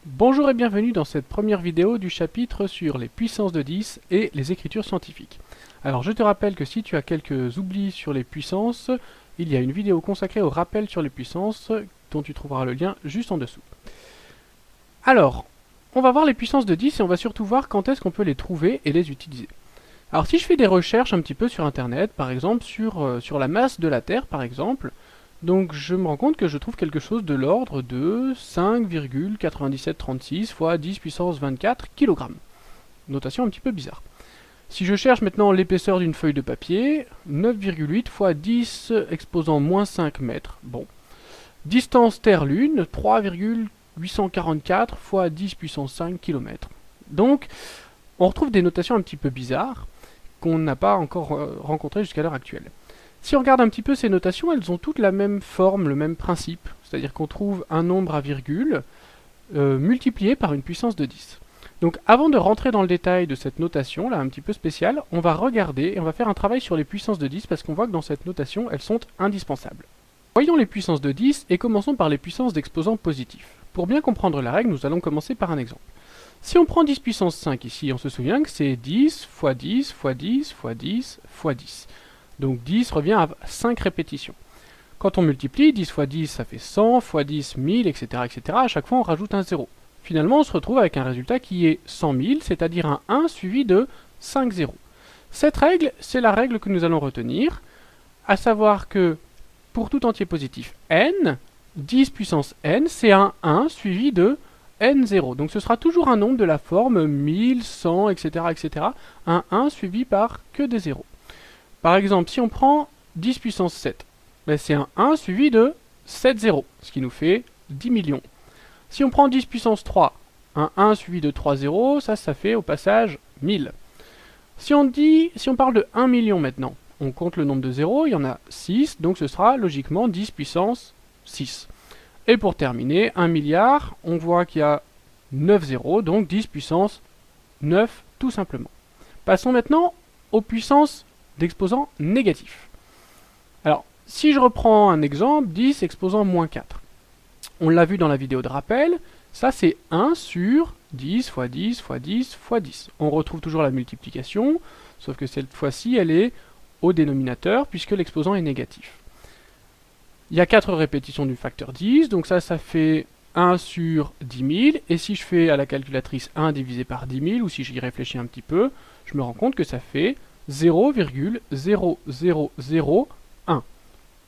Bonjour et bienvenue dans cette première vidéo du chapitre sur les puissances de 10 et les écritures scientifiques. Alors je te rappelle que si tu as quelques oublis sur les puissances, il y a une vidéo consacrée au rappel sur les puissances dont tu trouveras le lien juste en dessous. Alors, on va voir les puissances de 10 et on va surtout voir quand est-ce qu'on peut les trouver et les utiliser. Alors si je fais des recherches un petit peu sur internet, par exemple sur la masse de la Terre par exemple, donc je me rends compte que je trouve quelque chose de l'ordre de 5,9736 fois 10 puissance 24 kg. Notation un petit peu bizarre. Si je cherche maintenant l'épaisseur d'une feuille de papier, 9,8 fois 10 exposant moins 5 mètres. Bon. Distance Terre-Lune, 3,844 fois 10 puissance 5 km. Donc, on retrouve des notations un petit peu bizarres qu'on n'a pas encore rencontrées jusqu'à l'heure actuelle. Si on regarde un petit peu ces notations, elles ont toutes la même forme, le même principe. C'est-à-dire qu'on trouve un nombre à virgule multiplié par une puissance de 10. Donc avant de rentrer dans le détail de cette notation, là un petit peu spéciale, on va regarder et on va faire un travail sur les puissances de 10 parce qu'on voit que dans cette notation, elles sont indispensables. Voyons les puissances de 10 et commençons par les puissances d'exposants positifs. Pour bien comprendre la règle, nous allons commencer par un exemple. Si on prend 10 puissance 5 ici, on se souvient que c'est 10 fois 10 fois 10 fois 10 fois 10. Donc 10 revient à 5 répétitions. Quand on multiplie, 10 fois 10 ça fait 100, fois 10, 1000, etc., etc. À chaque fois on rajoute un 0. Finalement on se retrouve avec un résultat qui est 100 000, c'est-à-dire un 1 suivi de 5 zéros. Cette règle, c'est la règle que nous allons retenir, à savoir que pour tout entier positif n, 10 puissance n, c'est un 1 suivi de n0. Donc ce sera toujours un nombre de la forme 1000, 100, etc., etc. Un 1 suivi par que des zéros. Par exemple, si on prend 10 puissance 7, ben c'est un 1 suivi de 7 zéros, ce qui nous fait 10 millions. Si on prend 10 puissance 3, un 1 suivi de 3 zéros, ça fait au passage 1000. Si on parle de 1 million maintenant, on compte le nombre de zéros, il y en a 6, donc ce sera logiquement 10 puissance 6. Et pour terminer, 1 milliard, on voit qu'il y a 9 zéros, donc 10 puissance 9 tout simplement. Passons maintenant aux puissances d'exposants négatifs. Alors, si je reprends un exemple, 10 exposant moins 4. On l'a vu dans la vidéo de rappel, ça c'est 1 sur 10 fois 10 fois 10 fois 10. On retrouve toujours la multiplication, sauf que cette fois-ci elle est au dénominateur puisque l'exposant est négatif. Il y a 4 répétitions du facteur 10, donc ça fait 1 sur 10 000, et si je fais à la calculatrice 1 divisé par 10 000, ou si j'y réfléchis un petit peu, je me rends compte que ça fait 0,0001.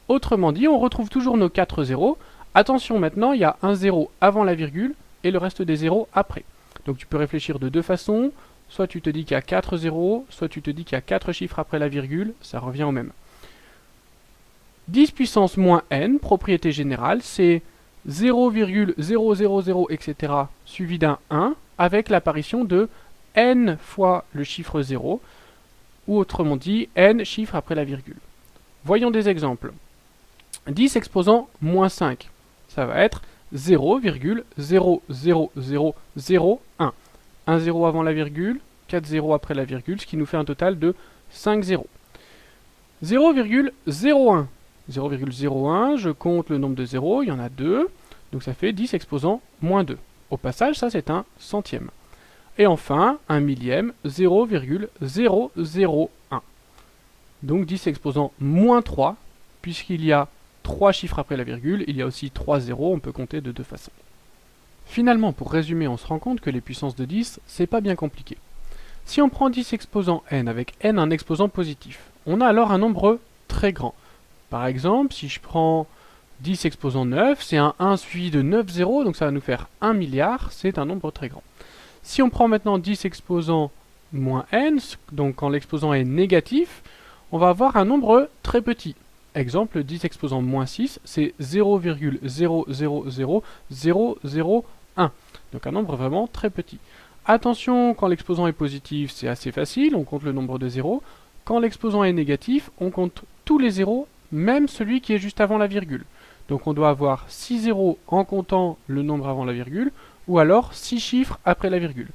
Autrement dit, on retrouve toujours nos 4 zéros. Attention maintenant, il y a un 0 avant la virgule et le reste des zéros après. Donc tu peux réfléchir de deux façons. Soit tu te dis qu'il y a 4 zéros, soit tu te dis qu'il y a 4 chiffres après la virgule, ça revient au même. 10 puissance moins n, propriété générale, c'est 0,000, etc. suivi d'un 1 avec l'apparition de n fois le chiffre 0, ou autrement dit, n chiffres après la virgule. Voyons des exemples. 10 exposant moins 5, ça va être 0,00001. Un 0 avant la virgule, 4 zéros après la virgule, ce qui nous fait un total de 5 zéros. 0,01. 0,01, je compte le nombre de zéros, il y en a 2, donc ça fait 10 exposant moins 2. Au passage, ça c'est un centième. Et enfin, un millième, 0,001. Donc 10 exposant moins 3, puisqu'il y a 3 chiffres après la virgule, il y a aussi 3 zéros, on peut compter de deux façons. Finalement, pour résumer, on se rend compte que les puissances de 10, c'est pas bien compliqué. Si on prend 10 exposant n avec n un exposant positif, on a alors un nombre très grand. Par exemple, si je prends 10 exposant 9, c'est un 1 suivi de 9 zéros, donc ça va nous faire 1 milliard, c'est un nombre très grand. Si on prend maintenant 10 exposant moins n, donc quand l'exposant est négatif, on va avoir un nombre très petit. Exemple, 10 exposant moins 6, c'est 0,000001. Donc un nombre vraiment très petit. Attention, quand l'exposant est positif, c'est assez facile, on compte le nombre de zéros. Quand l'exposant est négatif, on compte tous les zéros, même celui qui est juste avant la virgule. Donc on doit avoir 6 zéros en comptant le nombre avant la virgule, ou alors 6 chiffres après la virgule.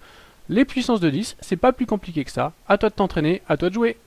Les puissances de 10, c'est pas plus compliqué que ça. À toi de t'entraîner, à toi de jouer.